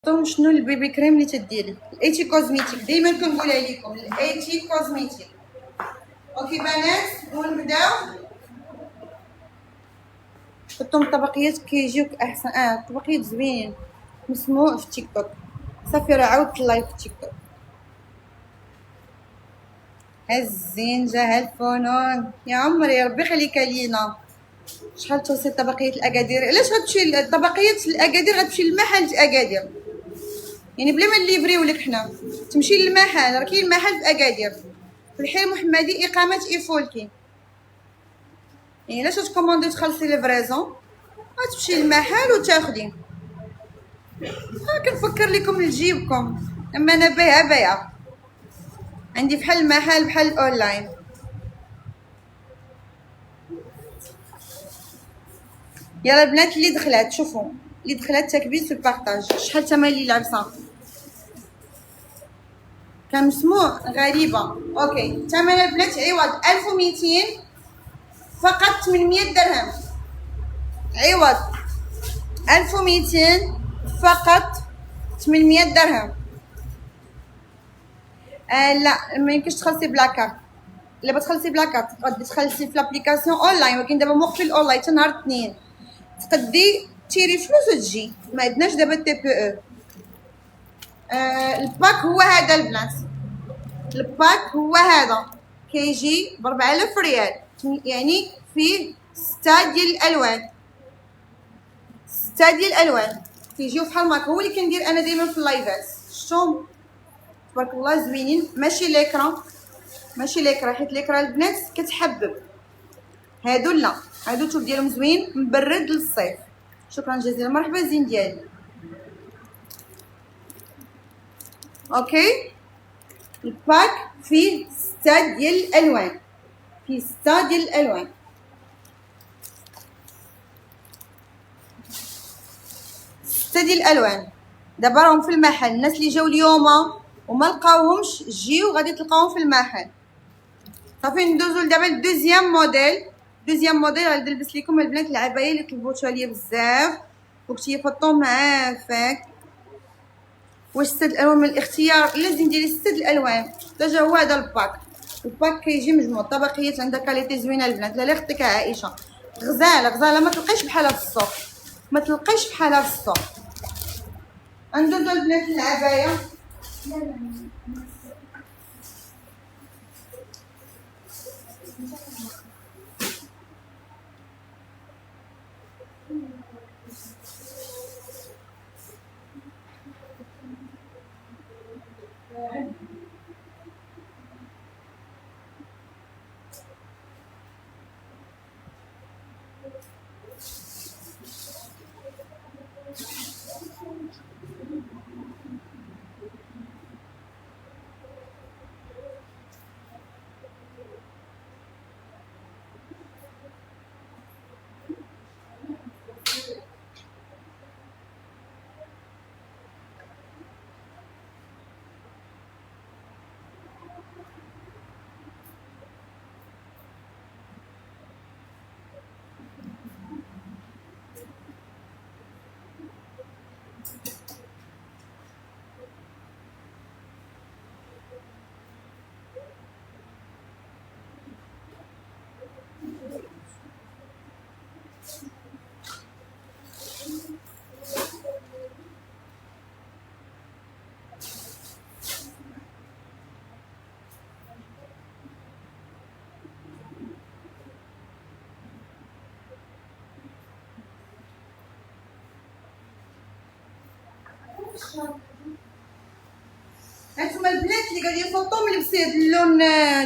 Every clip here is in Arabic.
شنو البيبي كريم اللي تديري؟ الايتي كوزميتيك، ديما كنقولها لكم الايتي كوزميتيك. اوكي بنات ونبداو. حطهم الطبقيات كيجيوك احسن. الطبقيات زوينين، مسموع في تيك توك. صافي راه عاودت اللايف في تيك توك. هالزنجة هالفنون يا عمري ربي يخليك لينا. شحال توصل طبقية الأكادير؟ علاش غتمشي الطبقية الأكادير؟ غتمشي للمحل في أكادير، يعني بلا ما نليفريو لك حنا، تمشي للمحل. راه كاين محل في أكادير في الحي المحمدي، إقامة إيفولكي. يعني علاش تكوموندي وتخلصي ليفريزون؟ غتمشي للمحل وتاخدي. كنفكر لكم لجيبكم، اما انا بايعه عندي بحال المحل بحال الاونلاين. يلا البنات اللي دخلات شوفوا، اللي دخلات تكبيس والبارطاج. شحال تمن اللي لابسه؟ كان مسموع غريبه. اوكي تمن البنات عوض 1200 فقط 800 درهم. عوض 1200 فقط 800 درهم. لا ما يمكنش تخلصي بلا كارت. الا بغيتي تخلصي بلا كارت تقدري تخلصي في لابليكاسيون اونلاين، ولكن دابا موقفين الاونلاين حتى نهار الاثنين. تقدي تشيري فلوس وتجي، ما عندناش دابا تي بي او. الباك هو هذا البنات، الباك هو هذا كيجي ب 4000 ريال، يعني فيه 6 ديال الالوان. 6 ديال الالوان كيجيو بحال هكا. هو اللي كندير انا دائما في اللايفات. شفتوا تبارك الله زوينين. ماشي ليكرا، ماشي ليكرا، حيت ليكرا البنات كتحبب. هادو لا، هادو الثوب ديالهم زوين مبرد للصيف. شكرا جزيلا، مرحبا زين ديالي. اوكي الباك فيه 6 ديال الالوان، فيه 6 ديال الالوان. 6 ديال الالوان. دابا راهم في المحل. الناس اللي جاو اليوم وما لقاوهمش جيو غادي تلقاوهم في المحل. صافي ندوزو دابا للدوزيام موديل. دوزيام موديل غادي نلبس لكم البنات العبايه اللي طلبوتوها ليا بزاف وكنتي يفطوا معاه فاك. واش 6 الالوان من الاختيار؟ لازم ديري 6 الالوان. ديجا هو هذا الباك. الباك كيجي مجموع طبقيات، عندها كاليتي زوينه البنات. لا خدتك عائشه، غزاله غزاله، ما تلقايش بحالها في السوق، ما تلقايش بحالها في السوق. ندوزو البنات العبايه. هانتوما البنات اللي قاعدين يفوطوا ملبسي هاد اللون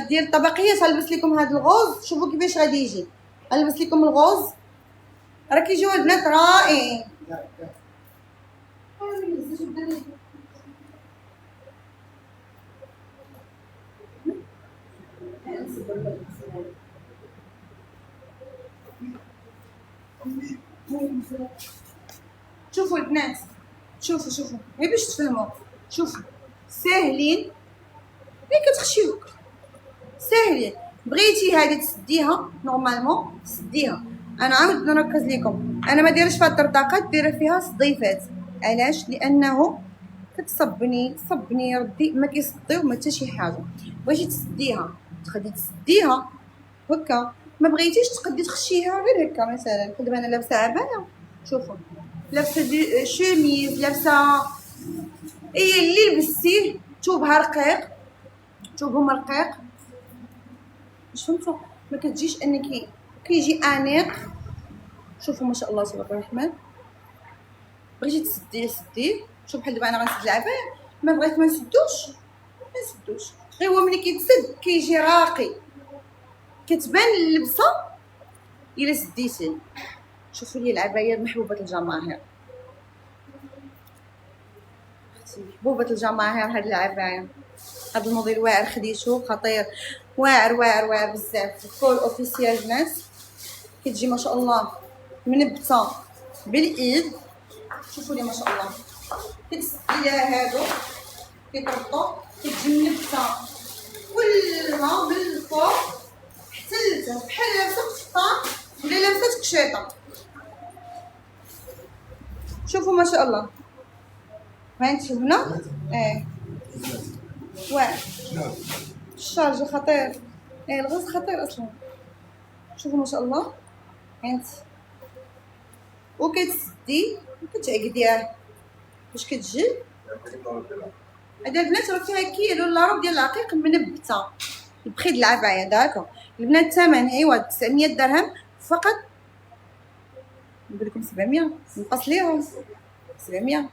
ديال الطبقيه. غنلبس لكم هاد الغوز، شوفوا كيفاش غادي يجي. غنلبس لكم الغوز، راه كيجيو البنات رائعين. شوفوا البنات، شوفوا غير باش تفهموا. شوفوا ساهلين، ما كتخشيوك، ساهلين. بغيتي هذه تسديها نورمالمون تسديها. انا عاود نركز لكم، انا ما دايرش فيها الطرطاقات، دايره فيها صديفات. علاش؟ لانه كتصبني صبني ردي ما كيصديو ما حتى شي حاجه. بغيتي تسديها تقدي تسديها هكا، ما بغيتيش تقدي تخشيها غير هكا. مثلا دابا انا لابسه عبايه، شوفوا لابسه دي شوميز، لابسه اي اللي لبستيه ثوبها رقيق، ثوبهم رقيق باش فهمتوا ما كتجيش انك كيجي انيق. شوفوا ما شاء الله تبارك الرحمن. بغيتي تسديه سديه. شوف بحال دابا انا غنسد العبايه، ما بغيت ما نسدوش ما نسدوش، غير هو ملي كيتسد كيجي راقي، كتبان اللبسه الا سديتيه. شوفوا لي العبايه محبوبه الجماهير، اختي محبوبه الجماهير هاد العبايه. هاد الموديل واعر خديتو خطير، واعر واعر واعر بزاف. الكول اوفيسيال بنات كتجي ما شاء الله منبته بالايد. شوفوا لي ما شاء الله كتسدي هادو كيطرطو، كتجي منبته كلها من الفوق حتى لتحت بحال لابسه قفطان ولا لابسه كشيطه. شوفوا ما شاء الله هانتي هنا واعر. الشارج خطير، الغوص خطير اصلا. شوفوا ما شاء الله هانتي، وكتسدي وكتعقديها باش كتجي. هذا البنات راه فيها كيلو الا ربع ديال العقيق منبته البخي د العبايه. داكو البنات الثمن ايوا 900 درهم فقط. نقول لكم 700 نقص ليهم 700.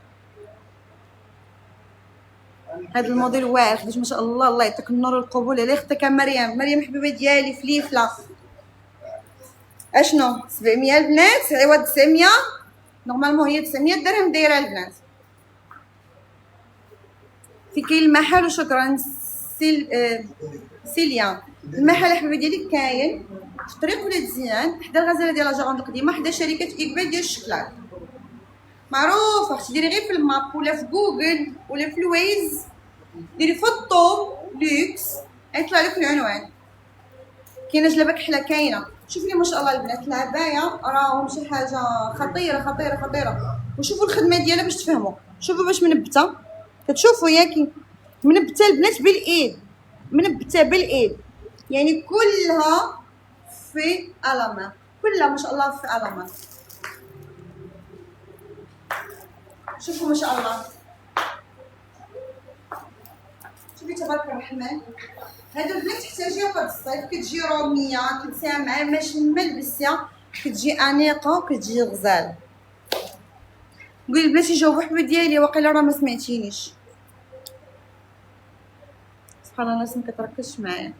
هذا الموديل واعر خديت ما شاء الله. الله يعطيك النور والقبول على اختك مريم. مريم حبيبه ديالي فليفله. اشنو 700 البنات عوض 900 نورمالمون هي 900 درهم دايره البنات. في كاين المحل وشكرا سيليان. المحل حبيبه ديالي كاين في طريق ولاد زيان حدا الغزاله ديال لاجاغون القديمه، حدا شركه اكبال ديال الشكلاط معروفه. اختي ديري غير في الماب ولا في جوجل ولا في الويز، ديري فوطو لوكس يطلع لك العنوان. كاينه جلابه كحله كاينه. شوفي ما شاء الله البنات العبايه راهم شي حاجه خطيره خطيره خطيره. وشوفوا الخدمه ديالها باش تفهموا. شوفوا باش منبته، كتشوفوا ياكي منبته البنات بالايد، منبته بالايد يعني كلها في علامه، كلها ما شاء الله في علامه. شوفوا ما شاء الله، شوفي تبارك الرحمن. هادو البنات تحتاجيها في هاد الصيف، كتجي روميه كتساهم مع ماشي ملبسيه، كتجي انيقه وكتجي غزاله. قولي البنات يجاوبوا حبيبه ديالي واقيلا راه ما سمعتينيش. سبحان الله الناس ما كتركزش معايا.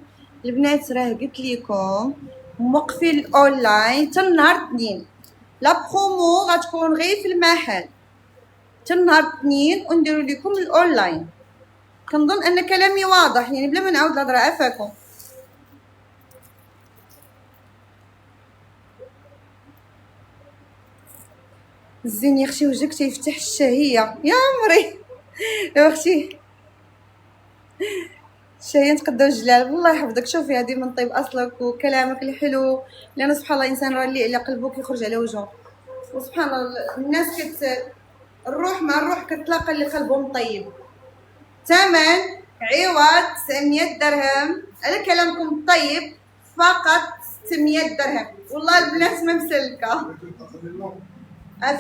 البنات راه قلت لكم موقفين الاونلاين حتى نهار الاثنين. لا برومو غتكون غير في المحل حتى نهار الاثنين ونديرو لكم الاونلاين. كنظن ان كلامي واضح يعني بلا ما نعاود الهضره عافاكم. زين يا اختي وجهك تيفتح الشهيه يا عمري. يا اختي الشهيه نتقداو الجلال. الله يحفظك. شوفي هذه من طيب اصلك وكلامك الحلو، لان سبحان الله الانسان راه اللي على قلبه كيخرج على وجهه. وسبحان الله الناس الروح مع الروح كتلاقى اللي قلبهم طيب. ثمن عوض 900 درهم على كلامكم الطيب، فقط 600 درهم. والله البنات ما مسلكه.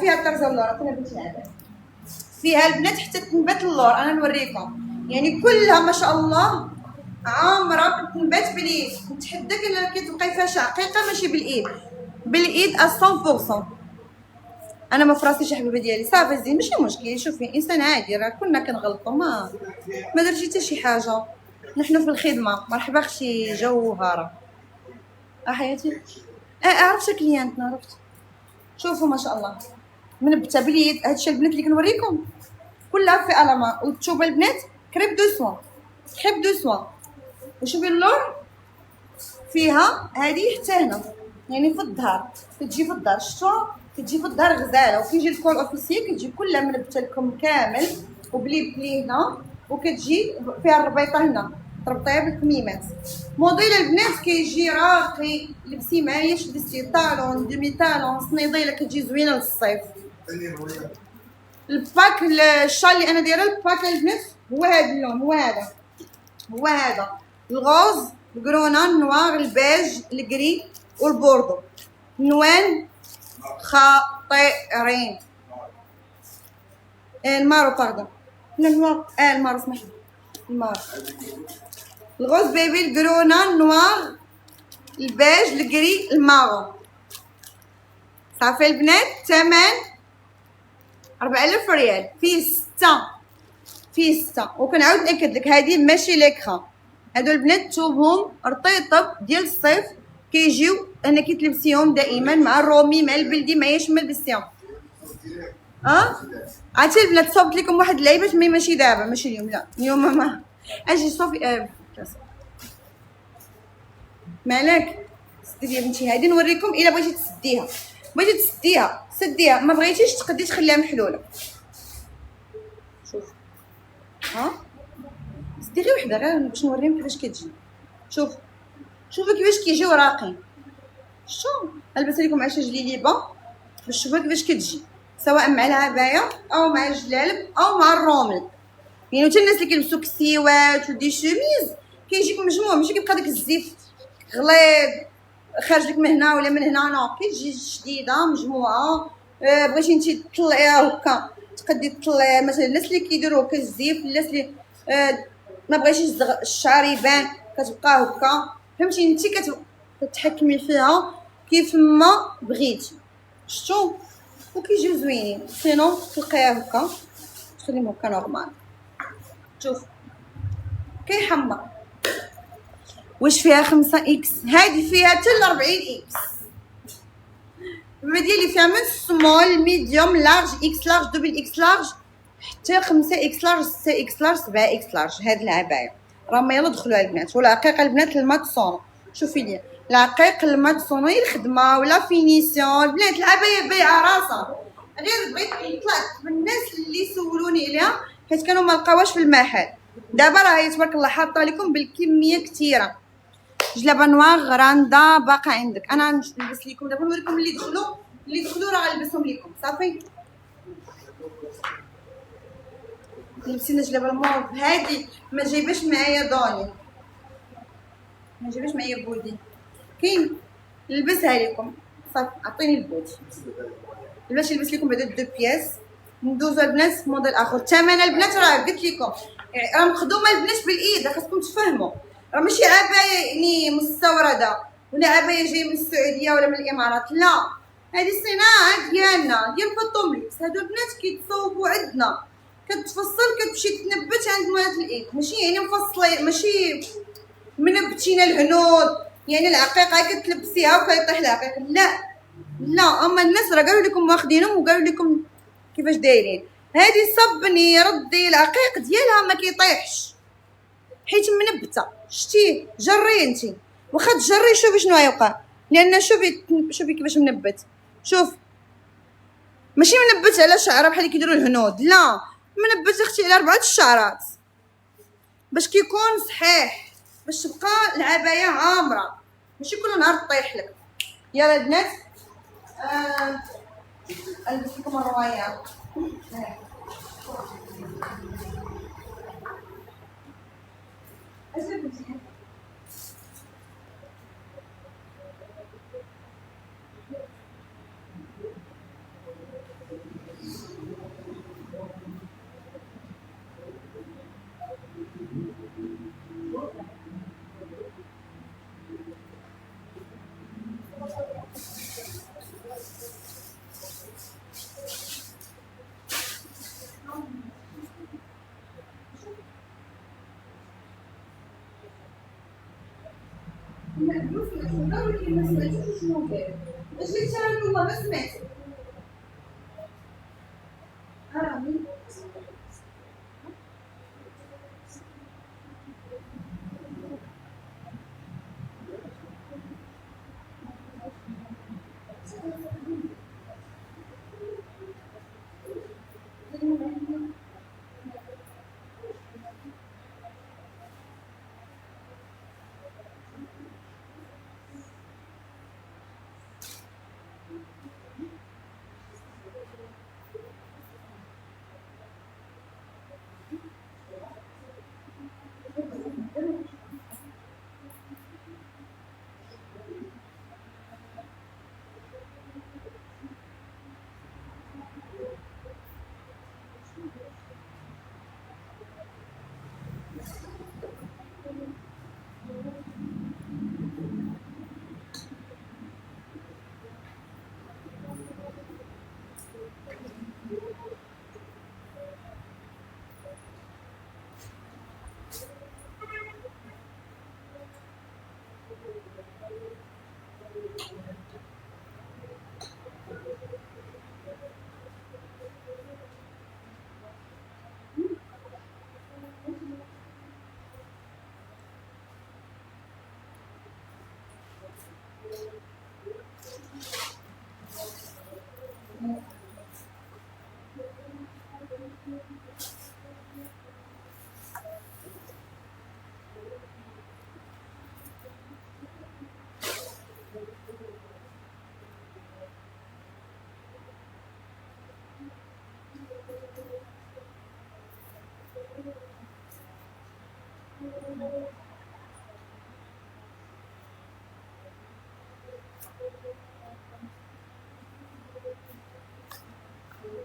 فيها طرزه اللور كنا بنتلعب فيها البنات حتى تنبات اللور. انا نوريكم يعني كلها ما شاء الله عامره كتنبات بالايد. نتحداك الا كتبقاي فيها شقيقه ماشي بالايد، بالايد 100%. انا ما فراسيش حبيبه ديالي صافي زين ماشي مشكل. شوفي انسان عادي راه كنا كنغلطوا، ما درتي حتى شي حاجه. نحن في الخدمه. مرحبا اختي جوهره حياتي. عرفت كليانتنا عرفت. شوفوا ما شاء الله منبته باليد. هادشي البنات اللي كنوريكم كلها في الما. وتشوفوا البنات كريب دو سوان، كريب دو سوان. وشوفي اللور فيها هذه حتى هنا يعني في الظهر، كتجي في الظهر شفتوها كتجي في الظهر غزاله. وكيجي الكول اوفيسيال كتجي كلها منبته لكم كامل وبلي بلي هنا، وكتجي فيها الربيطه هنا تربطيها بالكميمات. موديل البنات كيجي راقي. لبسي معايا شدي طالون دومي طالون صنيديله كتجي زوينه للصيف. الباك الشال اللي انا دايره الباك البنات هو هذا اللون، هو هذا الغوز، الكرونا، النوار، البيج، الكري والبوردو. نوان خطيرين. المارو باردون، لا المارو، المارو اسمح لي، المارو، الغوز بيبي، الكرونا، النوار، البيج، الكري، المارو. صافي البنات، الثمن 4000 ريال، فيه 6 وكنعاود ناكد لك هذه ماشي ليكرا. هادو البنات ثوبهم رطيطب ديال الصيف، كيجيو انا كيتلبسيهم دائما مع الرومي مع البلدي مع يشمل لبستيهم. عرفتي البنات صوبت لكم واحد اللعيبه مي ماشي دابا، ماشي اليوم، لا اليوم ما اجي صوفي مالك. سدي يا بنتي هادي نوريكم الا بغيتي تسديها، بغيتي تسديها سديها، ما بغيتيش تقدي تخليها محلوله. شوف سدي غير وحده غير باش نوريهم كيفاش كتجي. شوفوا كيفاش كيجيو راقين. شتو نلبس لكم عشا جليليبه باش تشوفوا كيفاش كتجي، سواء مع العبايه او مع الجلالب او مع الرومل. يعني حتى الناس اللي كيلبسوا كسيوات ودي شوميز كيجيك مجموع، ماشي كيبقى داك الزيف غليظ خارج لك من هنا ولا من هنا، نو كتجي شديده مجموعه. بغيتي انت تطلعيها هكا تقدي تطلعي مثلا الناس اللي كيديروا هكا الزيف، الناس اللي ما بغيتيش الشعر يبان كتبقى هكا، فهمتي انت كتحكمي فيها كيف ما بغيتي. شتو وكيجيو زوينين، سينو تلقايها هكا تخليهم هكا نورمال. شوف كيحمر. واش فيها 5 اكس؟ هذه فيها حتى ل 40 اكس. البيبي ديالي فيها من سمول ميديوم لارج اكس لارج دوبل اكس لارج حتى 5 اكس لارج 6 اكس لارج 7 اكس لارج. هاد العبايه راهما يلا دخلوا البنات. والعقيق البنات الماتسون، شوفي لي العقيق الماتسون الخدمه ولا فينيسيون. البنات العبايه بايعه راسها، غير بغيت طلعت من الناس اللي سولوني عليها حيت كانوا ما لقاوهاش في المحل. دابا راهي تبارك الله حاطه لكم بالكميه كثيره. جلابه نوار غراندا باقا عندك. انا نلبس لكم دابا نوريكم اللي دخلوا راه غنلبسهم لكم. صافي لبسينا جلابه الموف. هادي ما جايباش معايا دوني، ما جايباش معايا بودي، كاين نلبسها لكم. صافي عطيني البودي باش نلبس لكم بعدا دو بياس. ندوزو البنات موديل اخر. الثمن البنات راه قلت لكم راه مخدومه البنات بالايد، خاصكم تفهموا راه ماشي عبايه يعني مستورده ولا عبايه جايه من السعوديه ولا من الامارات، لا هذه صناعه ديالنا ديال فاطومليكس. هادو البنات كيتصوبوا عندنا، كتفصل كتمشي تنبت عند مولاة الايد، ماشي يعني مفصله، ماشي منبتين الهنود يعني العقيقه كتلبسيها وكيطيح العقيق، لا اما الناس راه قالوا لكم واخدينهم وقالوا لكم كيفاش دايرين. هذه صبني ردي العقيق ديالها ما كيطيحش حيت منبته. شتي جري انت واخا تجري شوفي شنو غيوقع، لان شوفي كيفاش منبت. شوف ماشي منبت على شعره بحال اللي كيديروا الهنود، لا منبت اختي على 4 الشعرات باش كيكون صحيح، باش تبقى العبايه عامره ماشي كل نهار طيح لك. يلا البنات البس لكم الروايات. ما سمعتوش شنو داير، اش اللي شرا الله ما سمعت.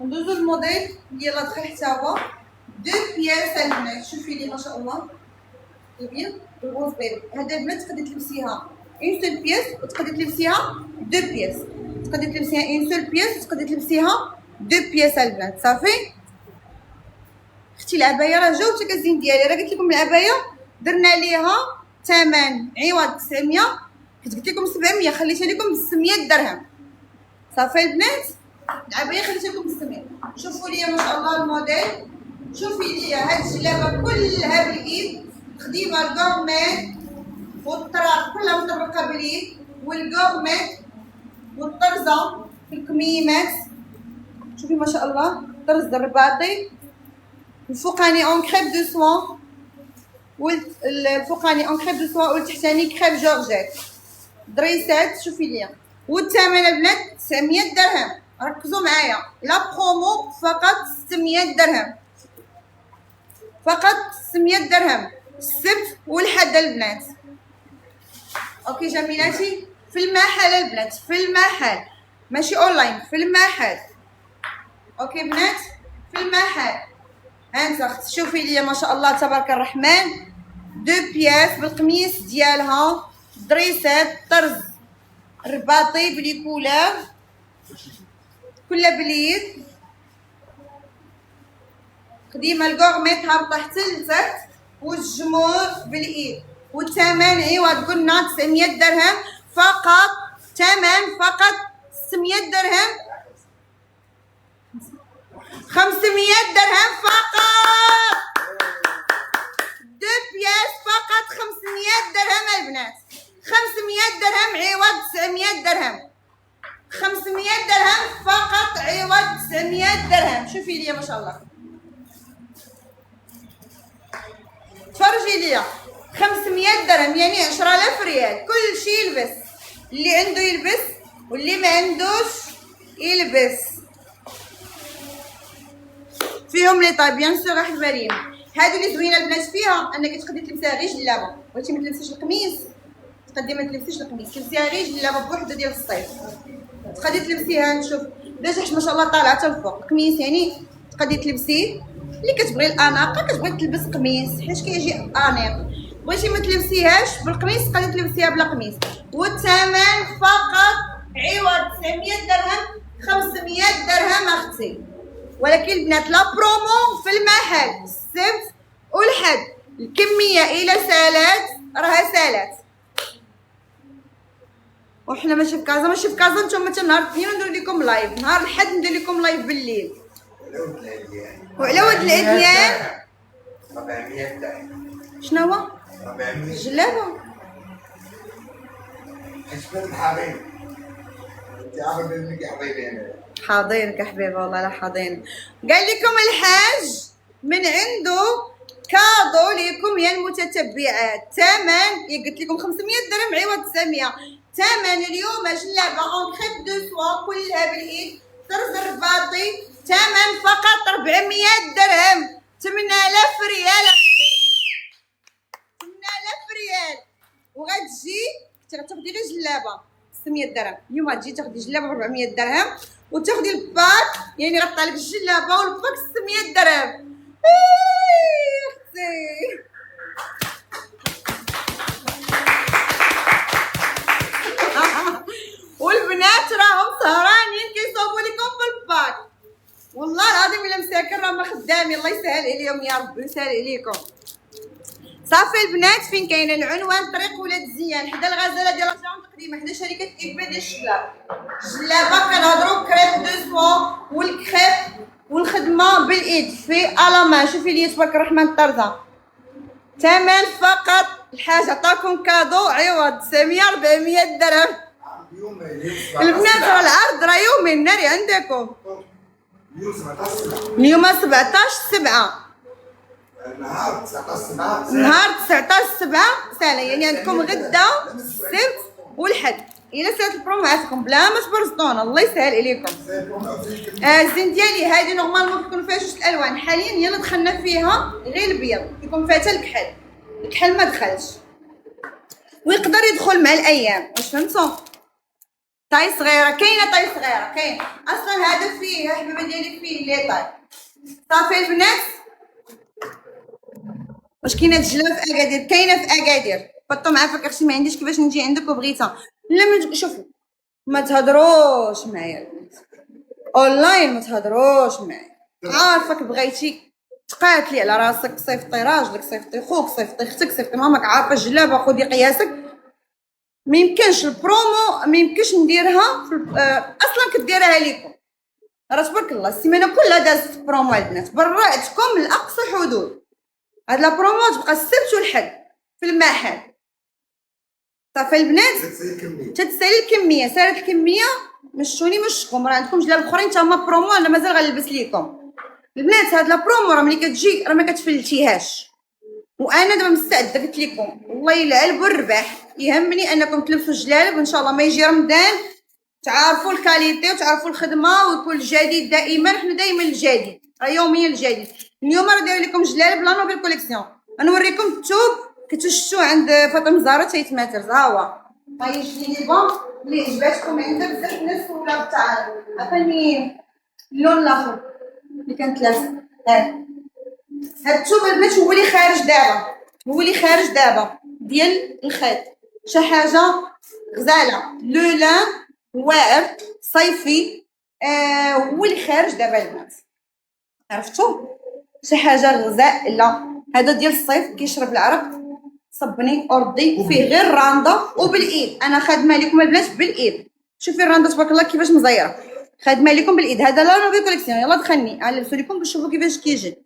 ندوزو الموديل ديال دخل حتى هو دو بياس البنات. شوفي لي ما شاء الله بيان الغوز بيبي. هذا البنات تقدري تلبسيها اون سول بياس وتقدري تلبسيها دو بياس، تقدري تلبسيها اون سول بياس وتقدري تلبسيها دو بياس البنات. صافي اختي العبايه راه جاوبتك الزين ديالي، راه قلت لكم العبايه درنا ليها ثمن عوض 900، كنت قلت لكم 700 خليتها لكم ب 600 درهم. صافي البنات العبايه خليتها لكم ب 600. شوفوا لي ما شاء الله الموديل، شوفي لي هاد الجلابه كلها بالايد، خديمه الكورميت والطراق كلها مطبقه بالايد، والكورميت والطرزه في الكميمات. شوفي ما شاء الله الطرز الرباطي، الفوقاني اون كريب دو سوان والفوقاني اون كريب دو سوان والتحتاني كريب جورجيت دريسات. شوفي ليا والثمن البنات 900 درهم. ركزوا معايا لا برومو فقط 600 درهم، فقط 600 درهم السبت والحد البنات. اوكي جميلاتي في المحل البنات، في المحل ماشي اونلاين، في المحل. اوكي بنات في المحل. هانت اخت شوفي لي ما شاء الله تبارك الرحمن دو بياس بالقميص ديالها دريسات طرز رباطي بلي كولور كلها باليد، خديمه الكورميت هابطه حتى لتحت والجمور بالايد، والثمن عوض قلنا 900 درهم فقط. ثمن فقط 600 درهم، 500 درهم فقط. دو بياس فقط 500 درهم البنات، 500 درهم عوض 900 درهم، 500 درهم فقط عوض 900 درهم. شوفي لي ما شاء الله تفرجي لي 500 درهم يعني 10000 ريال. كل شيء يلبس، اللي عنده يلبس واللي ما عندوش يلبس. فيهم لي طاي بيان سور حبالين. هادو اللي زوينه البنات فيها انك تقدري تلبسيها غير جلابه، ولكن ما تلبسيش القميص. تقدري ما تلبسيش القميص، تلبسيها غير جلابه بوحده ديال الصيف. تقدري تلبسيها نشوف ديجا ما شاء الله طالعه حتى الفوق. القميص يعني تقدري تلبسيه اللي كتبغي الاناقه، كتبغي تلبس قميص حيت كيجي انيق. بغيتي ما تلبسيهاش بالقميص تقدري تلبسيها بلا قميص. والثمن فقط عوض 900 درهم 500 درهم اختي. ولكن البنات لا برومو في المحل السبت والحد، الكميه الى سالات راها سالات. وحنا ماشي في كازا، ماشي في كازا. نتوما حتى نهار الاثنين ندير لكم لايف، نهار الحد ندير لكم لايف بالليل. وعلى ود العديان 400 درهم. شنو هو 400 الجلابه حسبت الحبيب. انت عارف انك حبيبي انا. حاضينك يا حبيبي والله لا حاضين. قال لكم الحاج من عنده كادو ليكم يا المتتبعات. ثمن قلت لكم 500 درهم عوض 900. ثمن اليوم جلابه اون كريب دو سوا كلها بالايد طرز رباطي، ثمن فقط 400 درهم. 8000 ريال اختي، 8000 ريال. وغتجي تاخدي غير جلابه 600 درهم. اليوم غتجي تاخدي جلابه ب 400 درهم وتاخدي الباك، يعني غطلع لك الجلابه والباك 600 درهم. اختي والبنات راهم سهرانين كيصوبوا لكم في الباك. والله العظيم الا مساكن راهم خدامين، الله يسهل عليهم يا ربي ويسهل عليكم. صافي البنات فين كاين العنوان طريق ولاد زيان حدا الغزاله ديال الجامع تقديمه حدا شركه إبا ديال الشباب. جلابه كنهضروا كريب دو سوا والكريب والخدمه بالايد في الامان. شوفي لي تبارك الرحمن الطرزه. ثمن فقط الحاج عطاكم كادو عوض 900 400 درهم. البنات راه العرض راه يومي ناري عندكم. اليوم 17 اليوم 17/7. النهار 19/7 نهار 19/7 سنة، يعني عندكم غدا السبت والحد. إلا سالت البرومو عافاكم بلا ما تبرزطونا، الله يسهل عليكم. الزين ديالي هادي نورمالمون كيكون فيها جوج الالوان، حاليا يلا دخلنا فيها غير البيض، كيكون فيها حتى الكحل. الكحل ما دخلش ويقدر يدخل مع الايام، واش فهمتوا؟ طاي صغيره كاينه، طاي صغيره كاين اصلا. هذا فيه يا حبيبه ديالي فيه لي طاي. صافي البنات، واش كاينه الجله في اكادير؟ كاينه في اكادير. بطو معافاك اختي، ما عنديش كيفاش نجي عندك وبغيتها. لا شوفوا، ما تهضروش معايا اونلاين، ما تهضروش معايا. عارفك بغيتي تقاتلي على راسك، صيفطي راجلك، صيفطي خوك، صيفطي اختك، صيفطي ماماك، عارفه الجلابه خدي قياسك. ما يمكنش البرومو، ما يمكنش نديرها في اصلا كديرها ليكم. راه تبارك الله السيمانه كلها دازت برومو البنات، برعتكم لاقصى حدود. هاد لا برومو تبقى السبت والحد في المحل. صافي البنات، تتسالي الكميه، سالت الكميه مشوني مشكم. راه عندكم جلاب اخرين حتى هما برومو، انا مازال غنلبس ليكم البنات. هاد لا برومو راه ملي كتجي راه ما كتفلتيهاش، وانا دابا مستعده قلت لكم والله الا الب والرباح يهمني انكم تلبسوا الجلالب، وان شاء الله ما يجي رمضان تعرفوا الكاليتي وتعرفوا الخدمه ويكون الجديد دائما. حنا دائما الجديد، راه يوميا الجديد. اليوم راه داير لكم جلالب لا نوفيل كوليكسيون. غنوريكم الثوب كتشتو عند فاطمه زهره تايت ماترز. ها هو هاي الجليبه اللي عجباتكم عند بزاف الناس ولا بتاع. عطيني اللون الاخر اللي كانت لابسه. هاد الثوب البنات هو اللي خارج دابا، هو اللي خارج دابا ديال الخيط. شي حاجه غزاله، لو لان واعر صيفي. هو اللي خارج دابا البنات، عرفتوا؟ شي حاجه غزاله. هذا ديال الصيف كيشرب العرق، صبني وردي فيه غير الرانده وبالايد. انا خادمه لكم البنات بالايد. شوفي الرانده تبارك الله كيفاش مزيره، خادمه لكم بالايد. هذا لا نوفي كوليكسيون. يلا دخلني غنلبسو لكم باش تشوفوا كيفاش كيجي.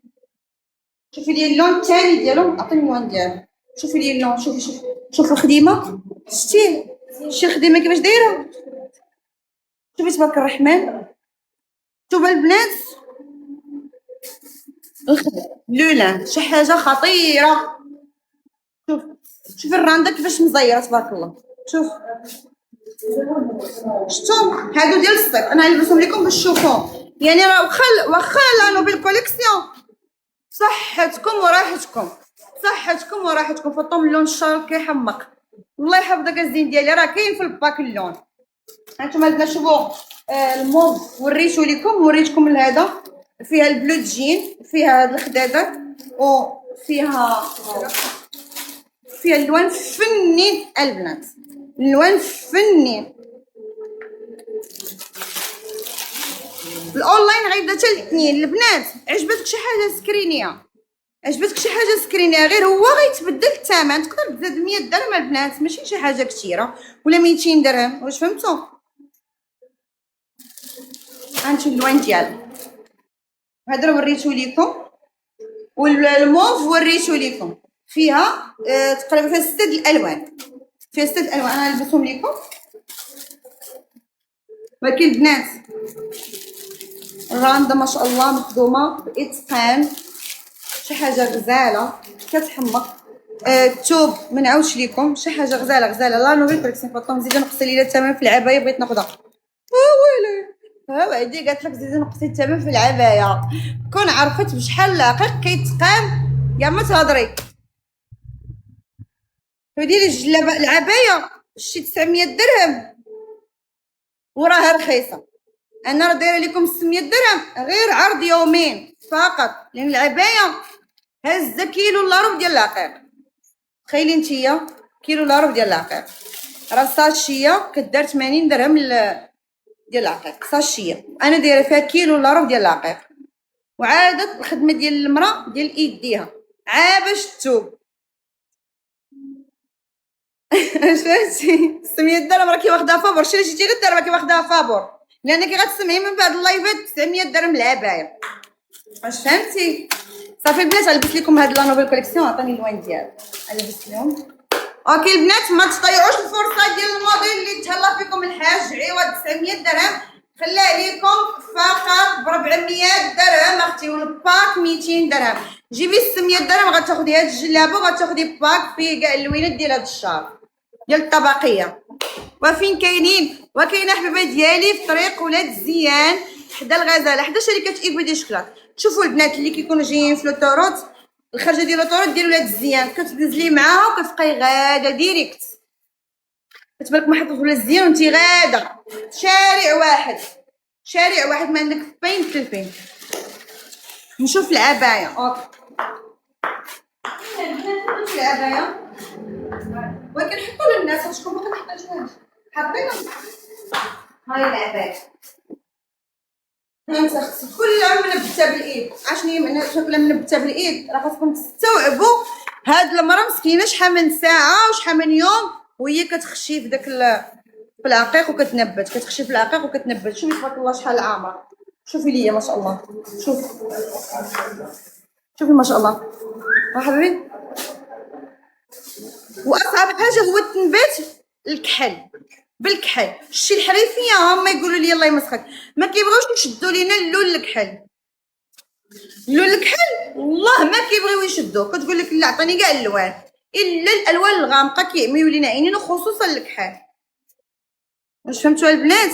شوفي لي اللون الثاني ديالو، عطيني اللون ديالو. شوفي لي اللون، شوفي الخديمه، شتي الخديمه كيفاش دايره. شوفي تبارك الرحمن. شوفوا البنات لولان شي حاجه خطيره. شوفي الرانده كيفاش مزيره تبارك الله. شفتوا هادو ديال الصيف، انا نلبسهم لكم باش تشوفوهم. يعني راه واخا لا نوفيل كوليكسيون صحتكم وراحتكم، صحتكم وراحتكم. فطوم اللون الشارك كيحمق. الله يحفظك الزين ديالي، راه كاين في الباك اللون. هانتوما البنات شوفوا الموف وريتو لكم، وريتكم لهذا فيها البلو جين، فيها هاد الخدادات وفيها الوان فنين البنات، الوان فنين. الاونلاين غيبدا حتى الاثنين. البنات عجبتك شي حاجه سكرينيه، عجبتك شي حاجه سكرينيه، غير هو غيتبدل الثمن. تقدر تزاد 100 درهم البنات، ماشي شي حاجه كثيره، ولا 200 درهم. واش فهمتوا؟ هانتي اللوين ديالو هذا وريتو ليكم، والموف وريتو ليكم. فيها تقريبا فيها 6 الالوان، فيها 6 الالوان. انا نلبسهم ليكم. ولكن البنات الرانده ما شاء الله مخدومه باتقان، شي حاجه غزاله كتحمق. الثوب ما نعاودش لكم، شي حاجه غزاله غزاله. لا نوفيل كوليكسيون. فاطمه زيدي نقصي لي الثمن في العبايه، بغيت ناخذها. ويلي ها وعدي قالت لك زيدي نقصي الثمن في العبايه. كون عرفت بشحال لاقيك كيتقام كاع ما تهضري. وديري الجلابه العبايه شي 900 درهم وراها رخيصه. انا راه دايره لكم 600 درهم غير عرض يومين فقط، لان العبايه هزه كيلو الا ربع ديال العقيق. تخيلي نتيا كيلو الا ربع ديال العقيق، راه ساشيه كدار 80 درهم ديال العقيق ساشيه. انا دايره فيها كيلو الا ربع ديال العقيق. وعادت الخدمه ديال المراه ديال ايديها باش تتوب. اش فهمتي؟ 600 درهم راكي واخدها فابور. شي جيتي غير دابا راكي واخدها فابور، لانك غتسمعي من بعد اللايفات 900 درهم العبايه. واش فهمتي؟ صافي البنات غنلبس لكم هاد لا نوفيل كوليكسيون. عطيني اللوين ديالو غنلبس لهم. اوكي البنات ما تضيعوش الفرصه ديال الموديل اللي تهلا فيكم الحاج عوض 900 درهم. خلى عليكم فقط ب 400 درهم اختي، والباك 200 درهم. جيبي 600 درهم غتاخدي هاد الجلابه وغتاخدي باك فيه كاع اللوينات ديال هاد الشهر ديال الطبقيه. وفين كاينين؟ وكاينه حبيبه ديالي في طريق ولاد زيان حدا الغزاله، حدا شركه ايكو دي شكلاط. تشوفوا البنات اللي كيكونوا جايين في لوطوروت، الخرجه ديال لوطوروت ديال ولاد زيان، كتنزلي معاها وكتبقاي غاده ديريكت، كتبانلك محطة ولاد زيان وانتي غاده شارع واحد ما عندك فين تلفين. نشوف العبايه. اوكي نشوف العبايه، ولكن حطوا للناس شكون ما كنحتاجوهاش، حاطين هاي العبايه. فهمت اختي؟ كلها منبته بالايد. عشني معناتها كلها منبته بالايد؟ راه خاصكم تستوعبوا هاد المراه مسكينه شحال من ساعه وشحال من يوم وهي كتخشي في داك في العقيق وكتنبت، كتخشي في العقيق وكتنبت. شوفي تبارك الله شحال عامره، شوفي ليا ما شاء الله، شوفي ما شاء الله حبيبي. واصعب حاجه هو التنبات الكحل بالكحل. شتي الحريفيه هما يقولوا لي الله يمسخك، ما كيبغيوش يشدوا لينا اللون الكحل. اللون الكحل والله ما كيبغيو يشدوه، كتقول لك لا عطيني كاع الالوان الا الالوان الغامقه كيعميو لينا عينينا، خصوصا الكحل. واش فهمتوا البنات؟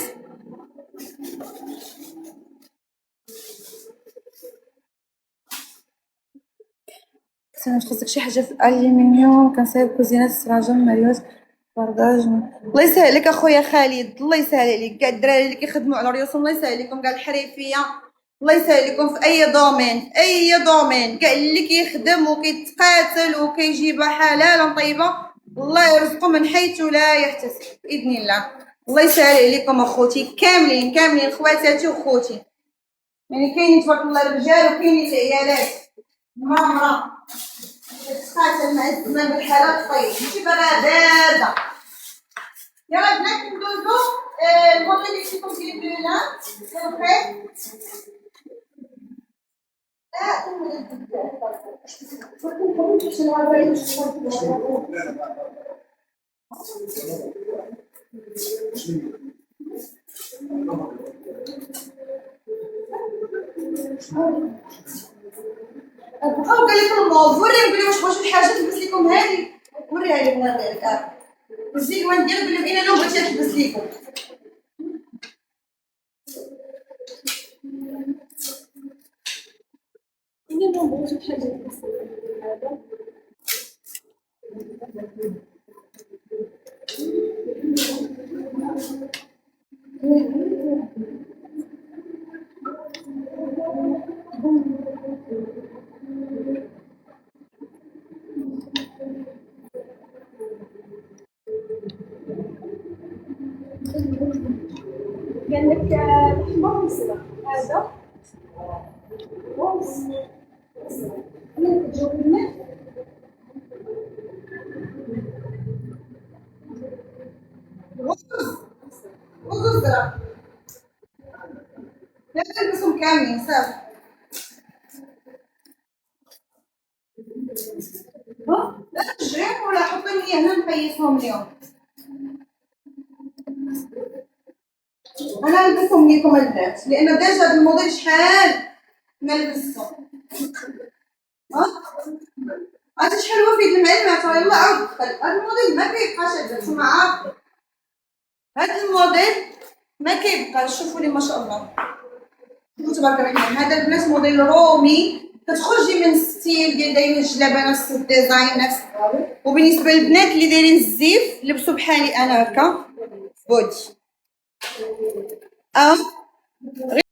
واش خاصك شي حاجه في الالومنيوم؟ كنصايب كوزينات السراجم مريوز برداج. الله يسهل عليك اخويا خالد، الله يسهل عليك. كاع الدراري اللي كيخدموا على ريوسهم الله يسهل عليكم، كاع الحريفيه الله يسهل عليكم في اي دومين، اي دومين. كاع اللي كيخدم وكيتقاتل وكيجيبها حلالا طيبه الله يرزقه من حيث لا يحتسب باذن الله. الله يسهل عليكم اخوتي كاملين كاملين، خواتاتي وخوتي. يعني كاينين تبارك الله الرجال وكاينين العيالات. مرة تتقاتل مع الزمان بالحالات طيب ماشي باغا بارده. يلا بنات ندوزو الموديل اللي فيكم ديال بلان اوكي. بقاو قال لكم الموضوع وريهم قولي واش بغيتو الحاجه تلبس لكم هذه، وريها لي بنات ديالك وزيد الوان ديالك قول لهم انا لو بغيتي تلبس لكم. انا لو بغيتو حاجه تلبس هذا قال لك الاحمر والازرق هذا بونس. انا كتجاوبني وزرق لا تلبسهم كاملين صافي. لا تشريهم ولا حطيهم لي هنا نقيسهم اليوم. انا نلبسهم ليكم البنات لان ديجا هاد الموديل شحال ما لبستهم. عرفتي شحال هو فيه المعلمات راه يلاه عاود دخل. هاد الموديل ما كيبقاش هكذا نتوما عارفين، هاد الموديل ما كيبقاش. شوفوا لي ما شاء الله، شوفوا تبارك الرحمن. هذا البنات موديل رومي، كتخرجي من ستيل ديال دايرين الجلابه نفس الديزاين نفس. وبالنسبه للبنات اللي دايرين الزيف لبسوا بحالي انا هكا بودي